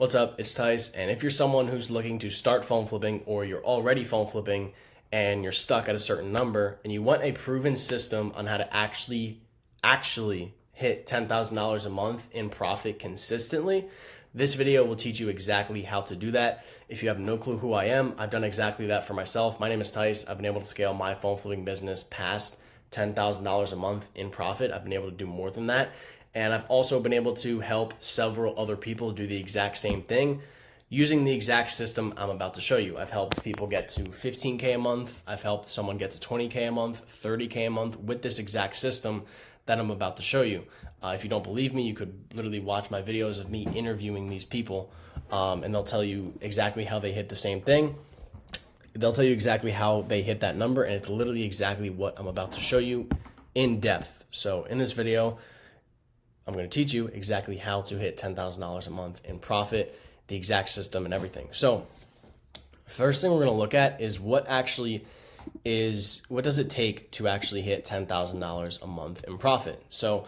What's up? It's Tice, and if you're someone who's looking to start phone flipping or you're already phone flipping and you're stuck at a certain number and you want a proven system on how to actually hit $10,000 a month in profit consistently, this video will teach you exactly how to do that. If you have no clue who I am, I've done exactly that for myself. My name is Tice. I've been able to scale my phone flipping business past $10,000 a month in profit. I've been able to do more than that. And I've also been able to help several other people do the exact same thing using the exact system I'm about to show you. I've helped people get to 15K a month. I've helped someone get to 20K a month, 30K a month with this exact system that I'm about to show you. If you don't believe me, you could literally watch my videos of me interviewing these people, and they'll tell you exactly how they hit the same thing. They'll tell you exactly how they hit that number, and it's literally exactly what I'm about to show you in depth. So in this video, I'm going to teach you exactly how to hit $10,000 a month in profit, the exact system and everything. So first thing we're going to look at is what does it take to actually hit $10,000 a month in profit? So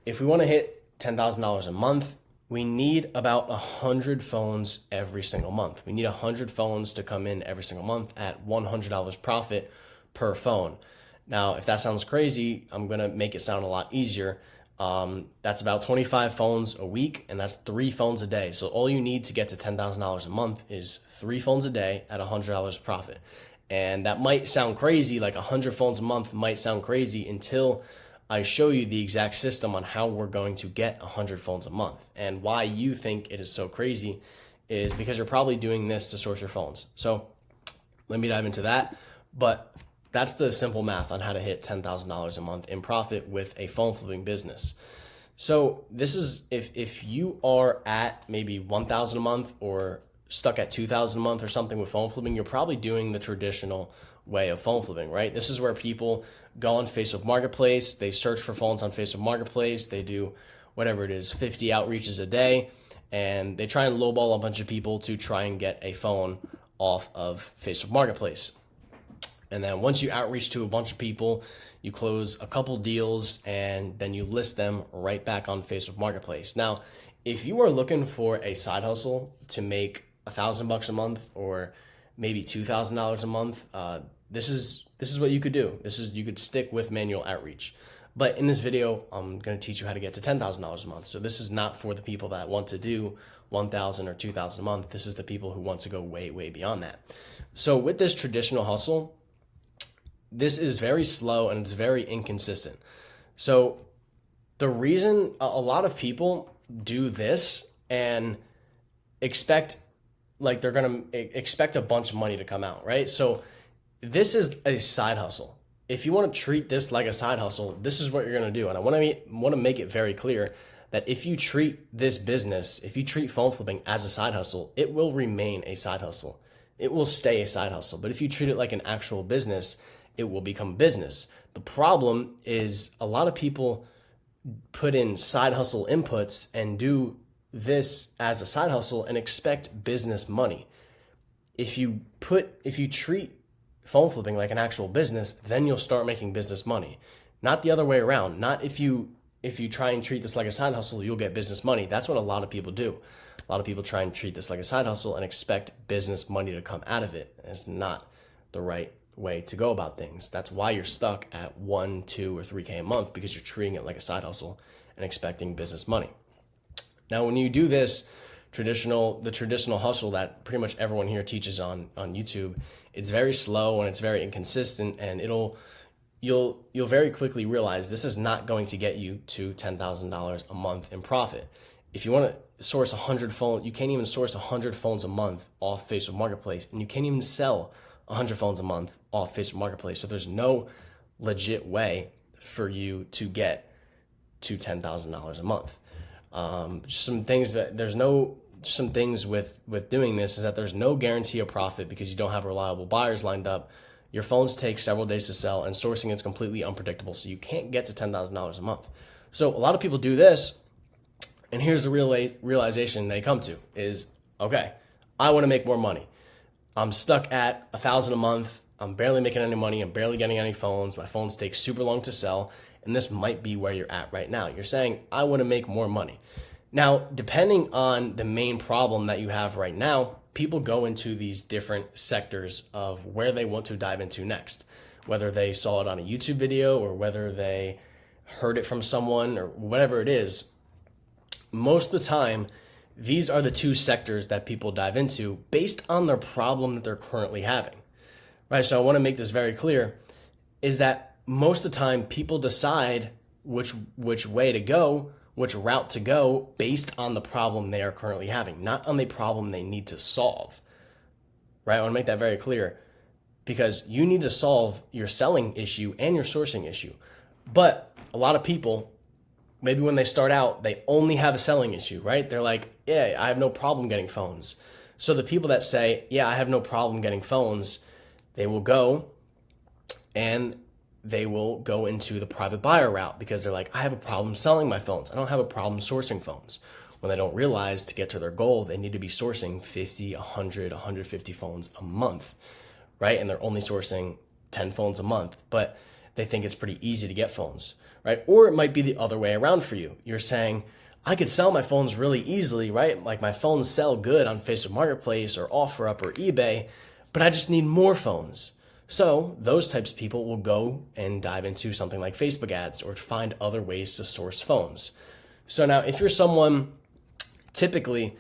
if we want to hit $10,000 a month, we need about 100 phones every single month. We need 100 phones to come in every single month at $100 profit per phone. Now, if that sounds crazy, I'm going to make it sound a lot easier. That's about 25 phones a week, and that's 3 phones a day. So all you need to get to $10,000 a month is 3 phones a day at $100 profit. And that might sound crazy, like 100 phones a month might sound crazy until I show you the exact system on how we're going to get 100 phones a month. And why you think it is so crazy is because you're probably doing this to source your phones. So let me dive into that. But that's the simple math on how to hit $10,000 a month in profit with a phone flipping business. So this is if you are at maybe $1,000 a month or stuck at $2,000 a month or something with phone flipping, you're probably doing the traditional way of phone flipping, right? This is where people go on Facebook Marketplace, they search for phones on Facebook Marketplace, they do whatever it is, 50 outreaches a day, and they try and lowball a bunch of people to try and get a phone off of Facebook Marketplace. And then once you outreach to a bunch of people, you close a couple deals and then you list them right back on Facebook Marketplace. Now, if you are looking for a side hustle to make $1,000 a month or maybe $2,000 a month, this is what you could do. You could stick with manual outreach. But in this video, I'm going to teach you how to get to $10,000 a month. So this is not for the people that want to do $1,000 or $2,000 a month. This is the people who want to go way, way beyond that. So with this traditional hustle, this is very slow and it's very inconsistent. So the reason a lot of people do this and expect they're going to expect a bunch of money to come out, right? So this is a side hustle. If you want to treat this like a side hustle, this is what you're going to do. And I want to make it very clear that if you treat this business, if you treat phone flipping as a side hustle, it will remain a side hustle. It will stay a side hustle. But if you treat it like an actual business, it will become business. The problem is a lot of people put in side hustle inputs and do this as a side hustle and expect business money. If you treat phone flipping like an actual business, then you'll start making business money. Not the other way around. Not if you try and treat this like a side hustle, you'll get business money. That's what a lot of people do. A lot of people try and treat this like a side hustle and expect business money to come out of it. And it's not the right way to go about things. That's why you're stuck at 1, 2, or 3K a month, because you're treating it like a side hustle and expecting business money. Now, when you do this the traditional hustle that pretty much everyone here teaches on YouTube, it's very slow and it's very inconsistent, and you'll very quickly realize this is not going to get you to $10,000 a month in profit. If you want to source 100 phones, you can't even source 100 phones a month off Facebook Marketplace, and you can't even sell 100 phones a month off Facebook Marketplace. So there's no legit way for you to get to $10,000 a month. Some things with doing this is that there's no guarantee of profit because you don't have reliable buyers lined up. Your phones take several days to sell, and sourcing is completely unpredictable. So you can't get to $10,000 a month. So a lot of people do this, and here's the realization they come to is, okay, I want to make more money. I'm stuck at $1,000 a month. I'm barely making any money. I'm barely getting any phones. My phones take super long to sell. And this might be where you're at right now. You're saying, I want to make more money. Now, depending on the main problem that you have right now, people go into these different sectors of where they want to dive into next, whether they saw it on a YouTube video or whether they heard it from someone or whatever it is. Most of the time, these are the two sectors that people dive into based on their problem that they're currently having, right? So I want to make this very clear is that most of the time people decide which way to go, which route to go based on the problem they are currently having, not on the problem they need to solve, right? I want to make that very clear because you need to solve your selling issue and your sourcing issue. But a lot of people, maybe when they start out, they only have a selling issue, right? They're like, yeah, I have no problem getting phones. So the people that say, yeah, I have no problem getting phones, they will go and they will go into the private buyer route because they're like, I have a problem selling my phones. I don't have a problem sourcing phones. When they don't realize to get to their goal, they need to be sourcing 50, 100, 150 phones a month, right? And they're only sourcing 10 phones a month, but they think it's pretty easy to get phones, right? Or it might be the other way around for you. You're saying, I could sell my phones really easily, right? Like my phones sell good on Facebook Marketplace or OfferUp or eBay, but I just need more phones. So those types of people will go and dive into something like Facebook ads or find other ways to source phones. So now if you're someone, typically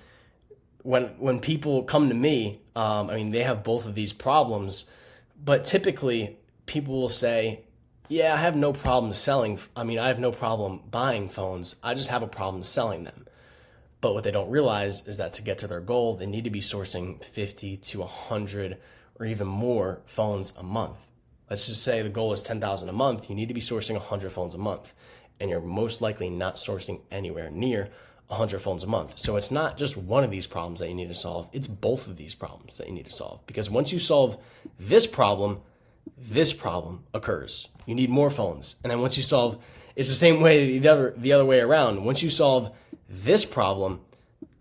when people come to me, they have both of these problems, but typically people will say, yeah, I have no problem I have no problem buying phones. I just have a problem selling them. But what they don't realize is that to get to their goal, they need to be sourcing 50 to 100 or even more phones a month. Let's just say the goal is 10,000 a month. You need to be sourcing 100 phones a month. And you're most likely not sourcing anywhere near 100 phones a month. So it's not just one of these problems that you need to solve. It's both of these problems that you need to solve. Because once you solve this problem occurs. You need more phones. And then once you solve, it's the same way the other way around. Once you solve this problem,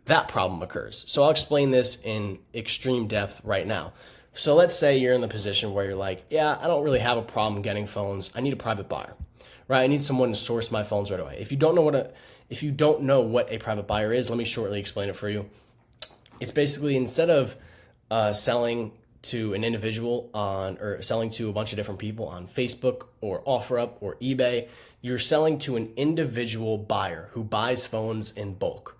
that problem occurs. So I'll explain this in extreme depth right now. So let's say you're in the position where you're like, yeah, I don't really have a problem getting phones. I need a private buyer, right? I need someone to source my phones right away. If you don't know what a private buyer is, let me shortly explain it for you. It's basically instead of selling to an individual or selling to a bunch of different people on Facebook or OfferUp or eBay, you're selling to an individual buyer who buys phones in bulk,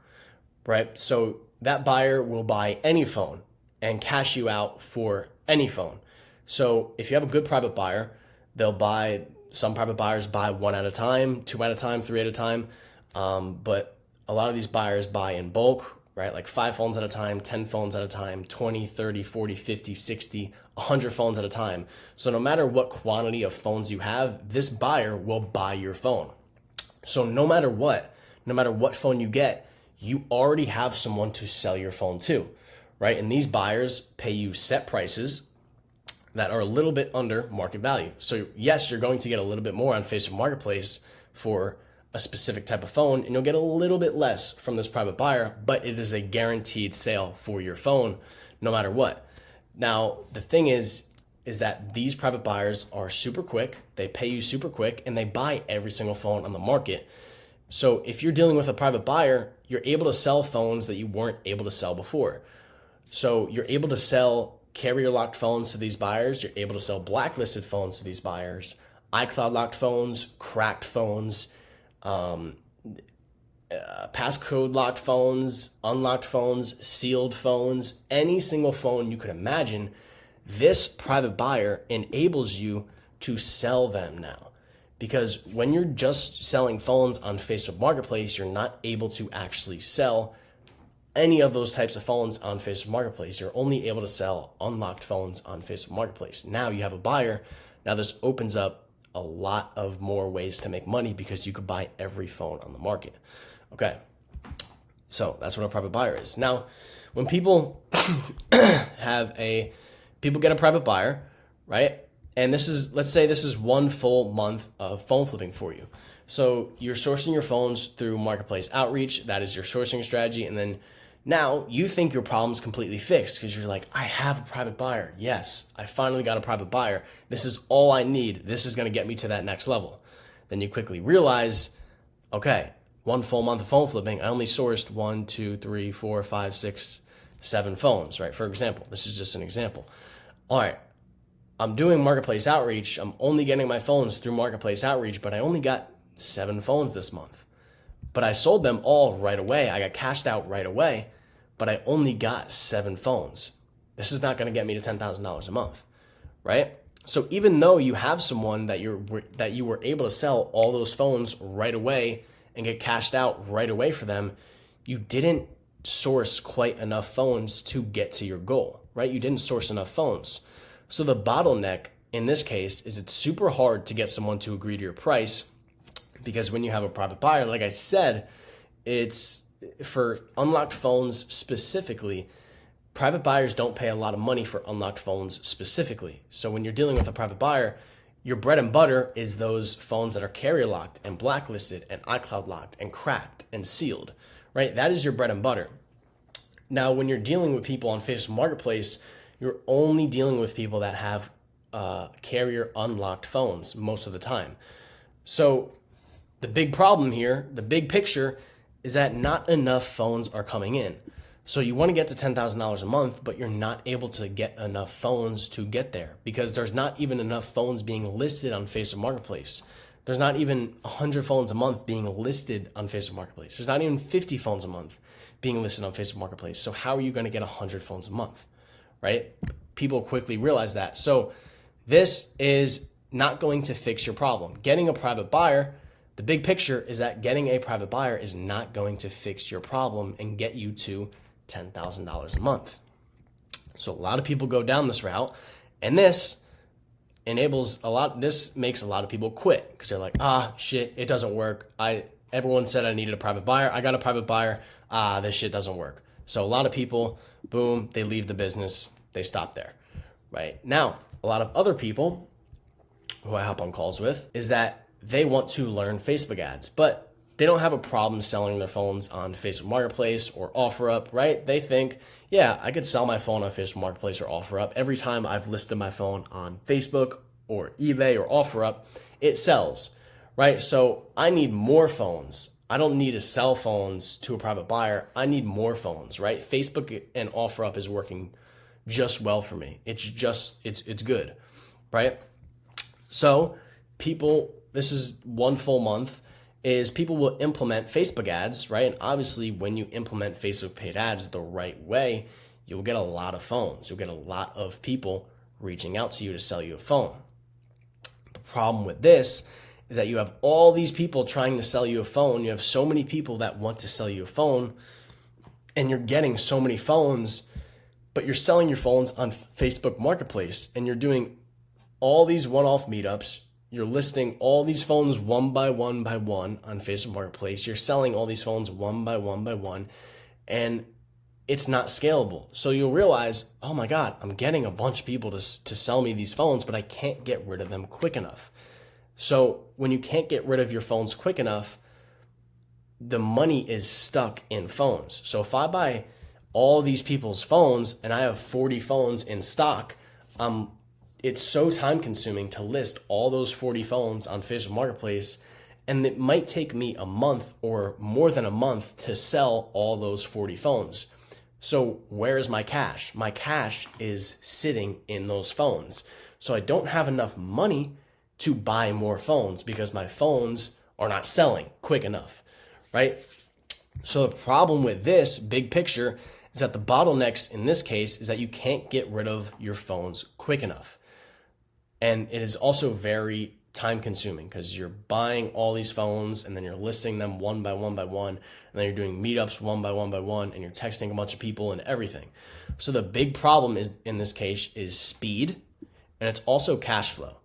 right? So that buyer will buy any phone and cash you out for any phone. So if you have a good private buyer, some private buyers buy one at a time, two at a time, three at a time. But a lot of these buyers buy in bulk, right? Like 5 phones at a time, 10 phones at a time, 20, 30, 40, 50, 60, 100 phones at a time. So no matter what quantity of phones you have, this buyer will buy your phone. So no matter what phone you get, you already have someone to sell your phone to, right? And these buyers pay you set prices that are a little bit under market value. So yes, you're going to get a little bit more on Facebook Marketplace for a specific type of phone, and you'll get a little bit less from this private buyer, but it is a guaranteed sale for your phone no matter what. Now, the thing is that these private buyers are super quick, they pay you super quick, and they buy every single phone on the market. So if you're dealing with a private buyer, you're able to sell phones that you weren't able to sell before. So you're able to sell carrier locked phones to these buyers, you're able to sell blacklisted phones to these buyers, iCloud locked phones, cracked phones, passcode locked phones, unlocked phones, sealed phones, any single phone you could imagine. This private buyer enables you to sell them now, because when you're just selling phones on Facebook Marketplace, you're not able to actually sell any of those types of phones on Facebook Marketplace. You're only able to sell unlocked phones on Facebook Marketplace. Now you have a buyer. Now this opens up a lot of more ways to make money because you could buy every phone on the market. Okay, so that's what a private buyer is. Now, when people people get a private buyer, right? And let's say this is 1 full month of phone flipping for you. So you're sourcing your phones through marketplace outreach. That is your sourcing strategy. And then now you think your problem's completely fixed because you're like, I have a private buyer. Yes, I finally got a private buyer. This is all I need. This is going to get me to that next level. Then you quickly realize, okay, 1 full month of phone flipping, I only sourced 1, 2, 3, 4, 5, 6, 7 phones, right? For example, this is just an example. All right, I'm doing marketplace outreach. I'm only getting my phones through marketplace outreach, but I only got 7 phones this month. But I sold them all right away. I got cashed out right away, but I only got 7 phones. This is not going to get me to $10,000 a month, right? So even though you have someone that you were able to sell all those phones right away and get cashed out right away for them, you didn't source quite enough phones to get to your goal, right? You didn't source enough phones. So the bottleneck in this case is it's super hard to get someone to agree to your price, because when you have a private buyer, like I said, it's for unlocked phones specifically. Private buyers don't pay a lot of money for unlocked phones specifically. So when you're dealing with a private buyer, your bread and butter is those phones that are carrier locked and blacklisted and iCloud locked and cracked and sealed, right? That is your bread and butter. Now, when you're dealing with people on Facebook Marketplace, you're only dealing with people that have carrier unlocked phones most of the time. So the big problem here, the big picture, is that not enough phones are coming in. So you want to get to $10,000 a month, but you're not able to get enough phones to get there, because there's not even enough phones being listed on Facebook Marketplace. There's not even 100 phones a month being listed on Facebook Marketplace. There's not even 50 phones a month being listed on Facebook Marketplace. So how are you going to get 100 phones a month, right? People quickly realize that. So this is not going to fix your problem. Getting a private buyer, the big picture is that getting a private buyer is not going to fix your problem and get you to $10,000 a month. So a lot of people go down this route, and this makes a lot of people quit, because they're like, shit, it doesn't work. Everyone said I needed a private buyer. I got a private buyer. This shit doesn't work. So a lot of people, boom, they leave the business. They stop there, right? Now, a lot of other people who I hop on calls with is that they want to learn Facebook ads, but they don't have a problem selling their phones on Facebook Marketplace or OfferUp, right? They think, yeah, I could sell my phone on Facebook Marketplace or OfferUp. Every time I've listed my phone on Facebook or eBay or OfferUp, it sells, right? So I need more phones. I don't need to sell phones to a private buyer. I need more phones, right? Facebook and OfferUp is working just well for me. It's good, right? So this is 1 full month, is people will implement Facebook ads, right? And obviously when you implement Facebook paid ads the right way, you'll get a lot of phones. You'll get a lot of people reaching out to you to sell you a phone. The problem with this is that you have all these people trying to sell you a phone. You have so many people that want to sell you a phone, and you're getting so many phones, but you're selling your phones on Facebook Marketplace, and you're doing all these one-off meetups. You're listing all these phones one by one on Facebook Marketplace. You're selling all these phones one by one, and it's not scalable. So you'll realize, oh my God, I'm getting a bunch of people to sell me these phones, but I can't get rid of them quick enough. So when you can't get rid of your phones quick enough, the money is stuck in phones. So if I buy all these people's phones and I have 40 phones in stock, it's so time consuming to list all those 40 phones on Facebook Marketplace, and it might take me a month or more than a month to sell all those 40 phones. So where's my cash? My cash is sitting in those phones. So I don't have enough money to buy more phones because my phones are not selling quick enough, right? So the problem with this big picture is that the bottlenecks in this case is that you can't get rid of your phones quick enough. And it is also very time consuming, because you're buying all these phones and then you're listing them one by one, and then you're doing meetups one by one, and you're texting a bunch of people and everything. So the big problem is in this case is speed, and it's also cash flow.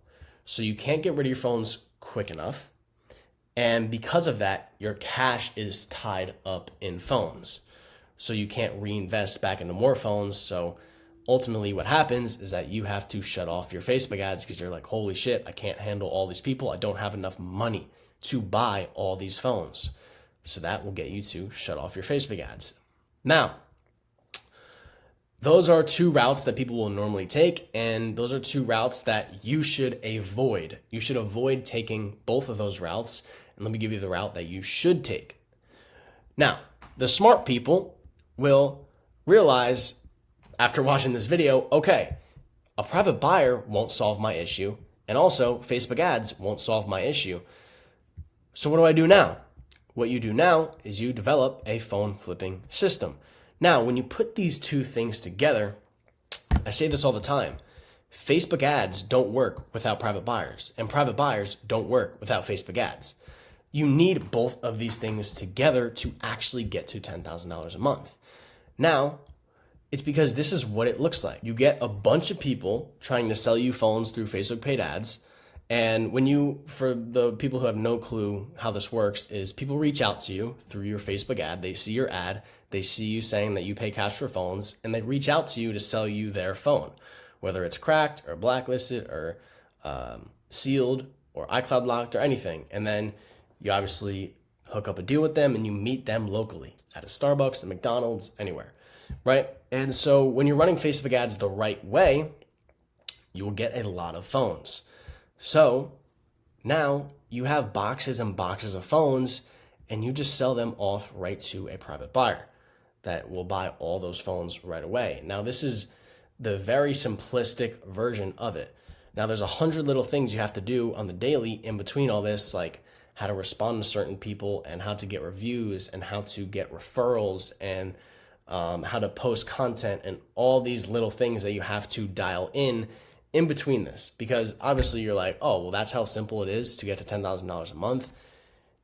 So you can't get rid of your phones quick enough. And because of that, your cash is tied up in phones. So you can't reinvest back into more phones. So ultimately what happens is that you have to shut off your Facebook ads, because you're like, holy shit, I can't handle all these people. I don't have enough money to buy all these phones. So that will get you to shut off your Facebook ads. Now, those are 2 routes that people will normally take, and those are 2 routes that you should avoid. You should avoid taking both of those routes, and let me give you the route that you should take. Now, the smart people will realize after watching this video, okay, a private buyer won't solve my issue, and also Facebook ads won't solve my issue. So what do I do now? What you do now is you develop a phone flipping system. Now, when you put these two things together, I say this all the time, Facebook ads don't work without private buyers, and private buyers don't work without Facebook ads. You need both of these things together to actually get to $10,000 a month. Now, it's because this is what it looks like. You get a bunch of people trying to sell you phones through Facebook paid ads. And for the people who have no clue how this works, is people reach out to you through your Facebook ad. They see your ad. They see you saying that you pay cash for phones, and they reach out to you to sell you their phone, whether it's cracked or blacklisted or sealed or iCloud locked or anything. And then you obviously hook up a deal with them and you meet them locally at a Starbucks, a McDonald's, anywhere, right? And so when you're running Facebook ads the right way, you will get a lot of phones. So now you have boxes and boxes of phones, and you just sell them off right to a private buyer that will buy all those phones right away. Now, this is the very simplistic version of it. Now, there's 100 little things you have to do on the daily in between all this, like how to respond to certain people and how to get reviews and how to get referrals and how to post content and all these little things that you have to dial in between this. Because obviously you're like, oh, well, that's how simple it is to get to $10,000 a month.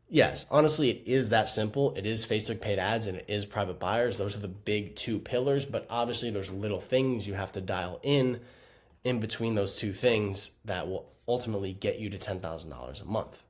Yes, honestly, it is that simple. It is Facebook paid ads and it is private buyers. Those are the big two pillars, but obviously there's little things you have to dial in between those two things that will ultimately get you to $10,000 a month,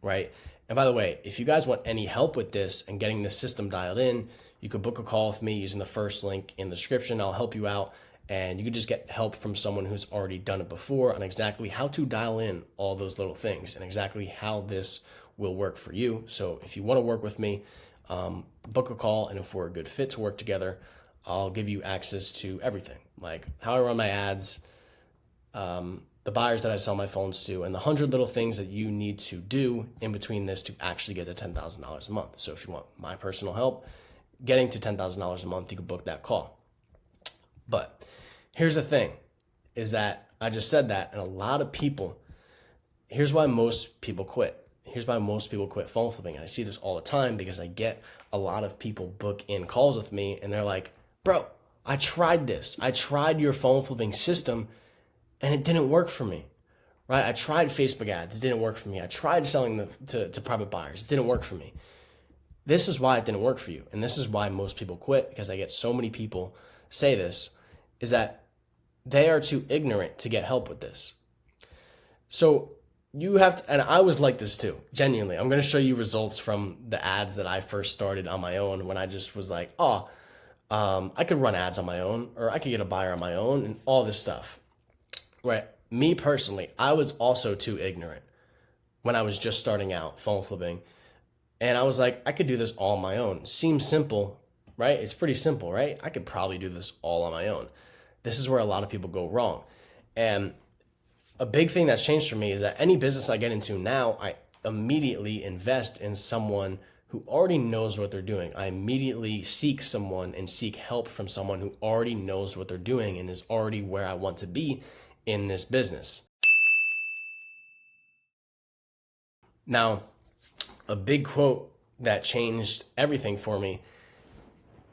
right? And by the way, if you guys want any help with this and getting this system dialed in, you could book a call with me using the first link in the description. I'll help you out, and you can just get help from someone who's already done it before on exactly how to dial in all those little things and exactly how this will work for you. So if you want to work with me, book a call, and if we're a good fit to work together, I'll give you access to everything, like how I run my ads, the buyers that I sell my phones to, and the 100 little things that you need to do in between this to actually get to $10,000 a month. So if you want my personal help getting to $10,000 a month, you can book that call. But here's the thing, is that I just said that, and a lot of people, here's why most people quit. Here's why most people quit phone flipping. And I see this all the time because I get a lot of people book in calls with me and they're like, bro, I tried this. I tried your phone flipping system and it didn't work for me, right? I tried Facebook ads. It didn't work for me. I tried selling to private buyers. It didn't work for me. This is why it didn't work for you. And this is why most people quit, because I get so many people say this, is that they are too ignorant to get help with this. So you have to, and I was like this too, genuinely. I'm going to show you results from the ads that I first started on my own when I just was like, I could run ads on my own, or I could get a buyer on my own and all this stuff, right? Me personally, I was also too ignorant when I was just starting out phone flipping. And I was like, I could do this all on my own. Seems simple, right? It's pretty simple, right? I could probably do this all on my own. This is where a lot of people go wrong. And a big thing that's changed for me is that any business I get into now, I immediately invest in someone who already knows what they're doing. I immediately seek someone and seek help from someone who already knows what they're doing and is already where I want to be in this business. Now, a big quote that changed everything for me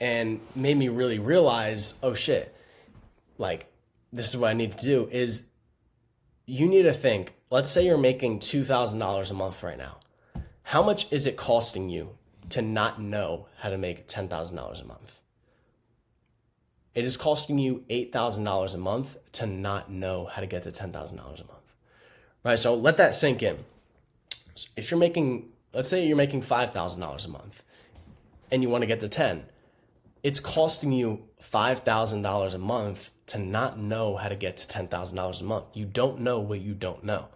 and made me really realize, oh shit, like this is what I need to do, is you need to think, let's say you're making $2,000 a month right now. How much is it costing you to not know how to make $10,000 a month? It is costing you $8,000 a month to not know how to get to $10,000 a month, right? So let that sink in. If you're making, let's say you're making $5,000 a month and you want to get to 10, it's costing you $5,000 a month to not know how to get to $10,000 a month. You don't know what you don't know,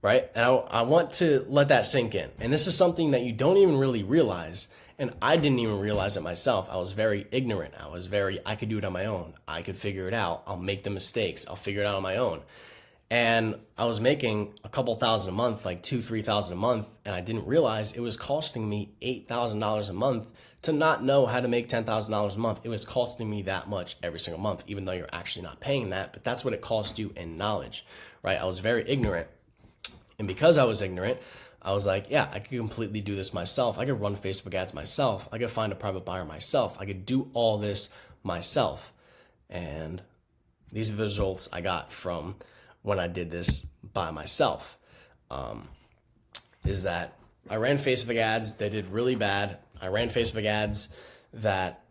right? And I want to let that sink in. And this is something that you don't even really realize. And I didn't even realize it myself. I was very ignorant. I could do it on my own. I could figure it out. I'll make the mistakes. I'll figure it out on my own. And I was making a couple thousand a month, like 2,000-3,000 a month. And I didn't realize it was costing me $8,000 a month to not know how to make $10,000 a month. It was costing me that much every single month, even though you're actually not paying that. But that's what it costs you in knowledge, right? I was very ignorant. And because I was ignorant, I was like, yeah, I could completely do this myself. I could run Facebook ads myself. I could find a private buyer myself. I could do all this myself. And these are the results I got from when I did this by myself. Is that I ran Facebook ads that did really bad. I ran Facebook ads that,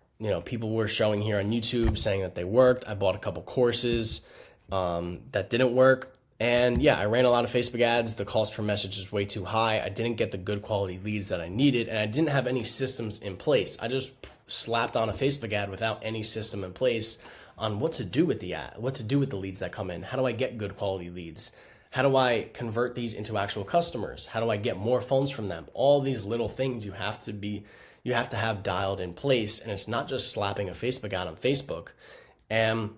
people were showing here on YouTube saying that they worked. I bought a couple courses that didn't work. And yeah, I ran a lot of Facebook ads. The cost per message is way too high. I didn't get the good quality leads that I needed, and I didn't have any systems in place. I just slapped on a Facebook ad without any system in place on what to do with the ad, what to do with the leads that come in. How do I get good quality leads? How do I convert these into actual customers? How do I get more phones from them? All these little things you have to have dialed in place. And it's not just slapping a Facebook ad on Facebook. And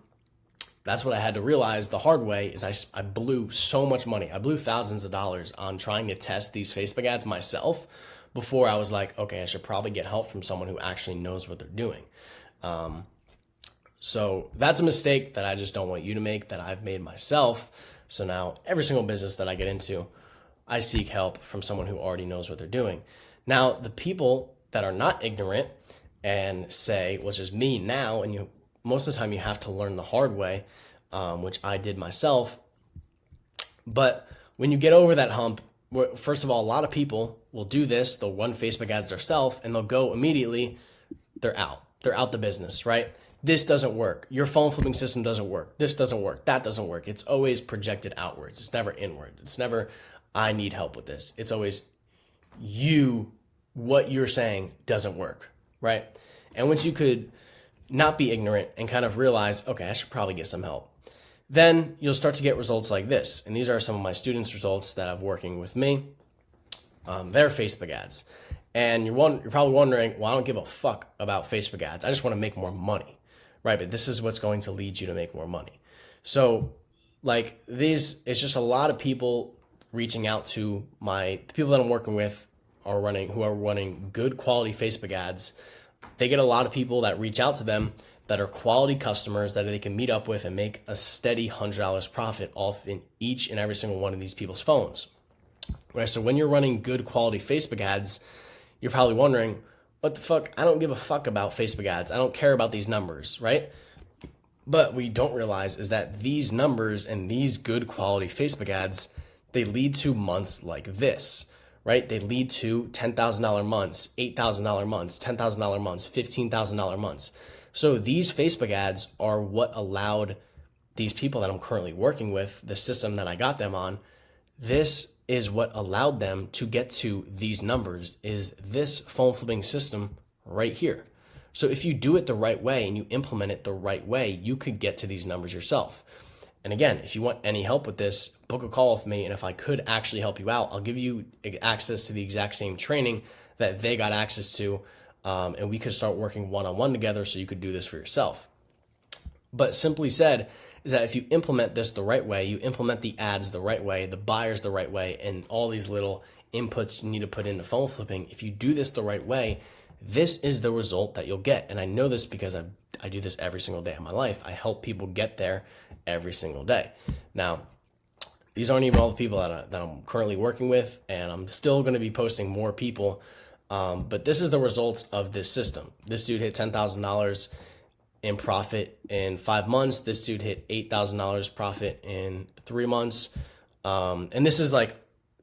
that's what I had to realize the hard way is I blew so much money. I blew thousands of dollars on trying to test these Facebook ads myself before I was like, okay, I should probably get help from someone who actually knows what they're doing. So that's a mistake that I just don't want you to make, that I've made myself. So now every single business that I get into, I seek help from someone who already knows what they're doing. Now, the people that are not ignorant and say, which is me now, and most of the time you have to learn the hard way, which I did myself. But when you get over that hump, first of all, a lot of people will do this. They'll run Facebook ads themselves and they'll go immediately, they're out. They're out the business, right? This doesn't work. Your phone flipping system doesn't work. This doesn't work. That doesn't work. It's always projected outwards. It's never inward. It's never, I need help with this. It's always what you're saying doesn't work, right? And once you could not be ignorant and kind of realize, okay, I should probably get some help, then you'll start to get results like this. And these are some of my students' results that have working with me. They're Facebook ads. And you're probably wondering, well, I don't give a fuck about Facebook ads. I just want to make more money, right? But this is what's going to lead you to make more money. So it's just a lot of people reaching out to the people that I'm working with who are running good quality Facebook ads. They get a lot of people that reach out to them that are quality customers that they can meet up with and make a steady $100 profit off in each and every single one of these people's phones. Right? So when you're running good quality Facebook ads, you're probably wondering, what the fuck? I don't give a fuck about Facebook ads. I don't care about these numbers, right? But what you don't realize is that these numbers and these good quality Facebook ads, they lead to months like this, right? They lead to $10,000 months, $8,000 months, $10,000 months, $15,000 months. So these Facebook ads are what allowed these people that I'm currently working with, the system that I got them on, this is what allowed them to get to these numbers, is this phone flipping system right here. So if you do it the right way and you implement it the right way, you could get to these numbers yourself. And again, if you want any help with this, book a call with me. And if I could actually help you out, I'll give you access to the exact same training that they got access to. And we could start working one-on-one together so you could do this for yourself. But simply said is that if you implement this the right way, you implement the ads the right way, the buyers the right way, and all these little inputs you need to put into phone flipping, if you do this the right way, this is the result that you'll get. And I know this because I do this every single day of my life. I help people get there every single day. Now, these aren't even all the people that I'm currently working with, and I'm still going to be posting more people. But this is the results of this system. This dude hit $10,000 in profit in 5 months. This dude hit $8,000 profit in 3 months. And this is like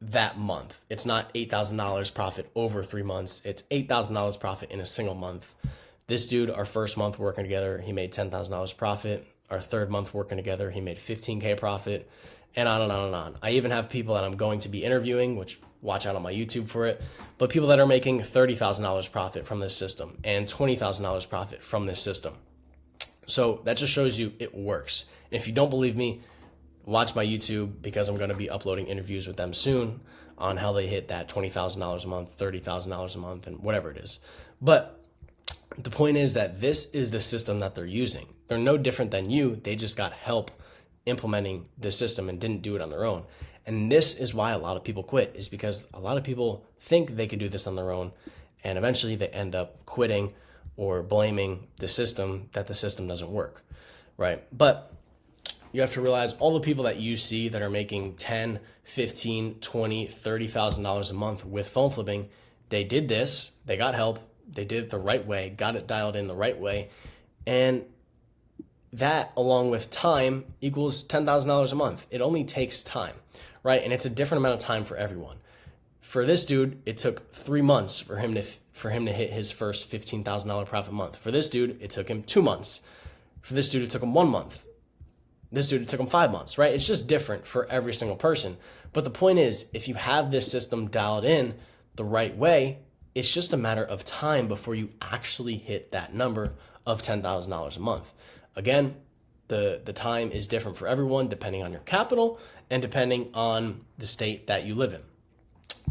that month. It's not $8,000 profit over 3 months. It's $8,000 profit in a single month. This dude, our first month working together, he made $10,000 profit. Our third month working together, he made $15K profit, and on and on and on. I even have people that I'm going to be interviewing, which watch out on my YouTube for it, but people that are making $30,000 profit from this system and $20,000 profit from this system. So that just shows you it works. And if you don't believe me, watch my YouTube, because I'm going to be uploading interviews with them soon on how they hit that $20,000 a month, $30,000 a month, and whatever it is. But the point is that this is the system that they're using. They're no different than you. They just got help implementing this system and didn't do it on their own. And this is why a lot of people quit, is because a lot of people think they could do this on their own, and eventually they end up quitting or blaming the system that the system doesn't work, right? But you have to realize all the people that you see that are making $10, $15, $20, $30,000 a month with phone flipping, they did this, they got help, they did it the right way, got it dialed in the right way, and that, along with time, equals $10,000 a month. It only takes time, right? And it's a different amount of time for everyone. For this dude, it took 3 months for him to hit his first $15,000 profit month. For this dude, it took him 2 months. For this dude, it took him 1 month. This dude, it took him 5 months, right? It's just different for every single person. But the point is, if you have this system dialed in the right way, it's just a matter of time before you actually hit that number of $10,000 a month. Again, the time is different for everyone depending on your capital and depending on the state that you live in.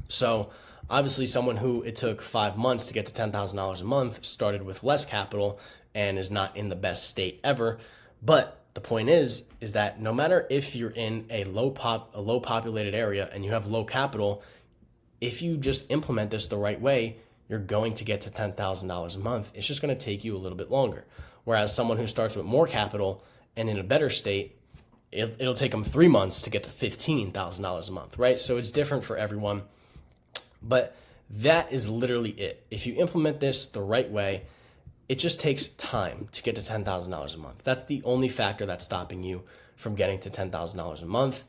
So obviously someone who it took 5 months to get to $10,000 a month started with less capital and is not in the best state ever. But the point is that no matter if you're in a low populated area and you have low capital, if you just implement this the right way, you're going to get to $10,000 a month. It's just going to take you a little bit longer. Whereas someone who starts with more capital and in a better state, it'll take them 3 months to get to $15,000 a month, right? So it's different for everyone. But that is literally it. If you implement this the right way, it just takes time to get to $10,000 a month. That's the only factor that's stopping you from getting to $10,000 a month.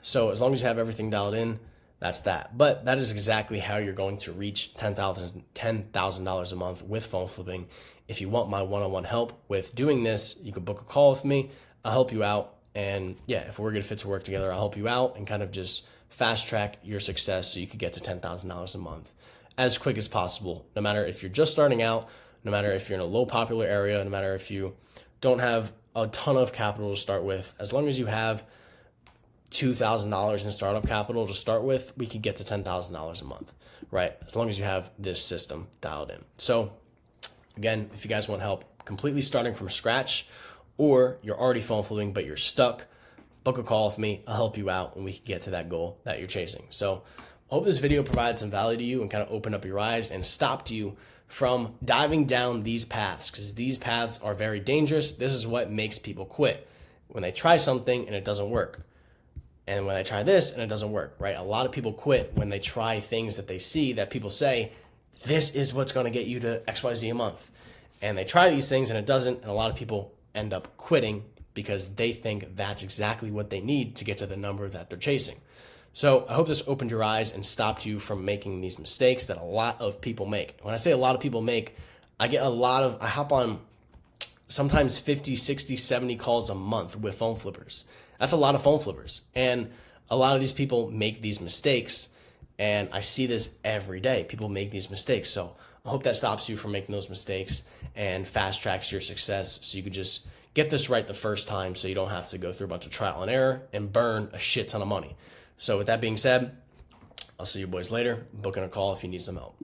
So as long as you have everything dialed in, that's that. But that is exactly how you're going to reach $10,000 a month with phone flipping. If you want my one-on-one help with doing this, you could book a call with me. I'll help you out. And yeah, if we're good fit to work together, I'll help you out and kind of just fast track your success so you could get to $10,000 a month as quick as possible. No matter if you're just starting out, no matter if you're in a low popular area, no matter if you don't have a ton of capital to start with, as long as you have $2,000 in startup capital to start with, we could get to $10,000 a month, right? As long as you have this system dialed in. So again, if you guys want help completely starting from scratch, or you're already phone flipping but you're stuck, book a call with me. I'll help you out and we can get to that goal that you're chasing. So I hope this video provides some value to you and kind of opened up your eyes and stopped you from diving down these paths, because these paths are very dangerous. This is what makes people quit, when they try something and it doesn't work. And when they try this and it doesn't work, right? A lot of people quit when they try things that they see that people say, this is what's going to get you to XYZ a month. And they try these things and it doesn't. And a lot of people end up quitting because they think that's exactly what they need to get to the number that they're chasing. So I hope this opened your eyes and stopped you from making these mistakes that a lot of people make. When I say a lot of people make, I hop on sometimes 50, 60, 70 calls a month with phone flippers. That's a lot of phone flippers. And a lot of these people make these mistakes. And I see this every day. People make these mistakes. So I hope that stops you from making those mistakes and fast tracks your success so you could just get this right the first time so you don't have to go through a bunch of trial and error and burn a shit ton of money. So with that being said, I'll see you boys later. Book in a call if you need some help.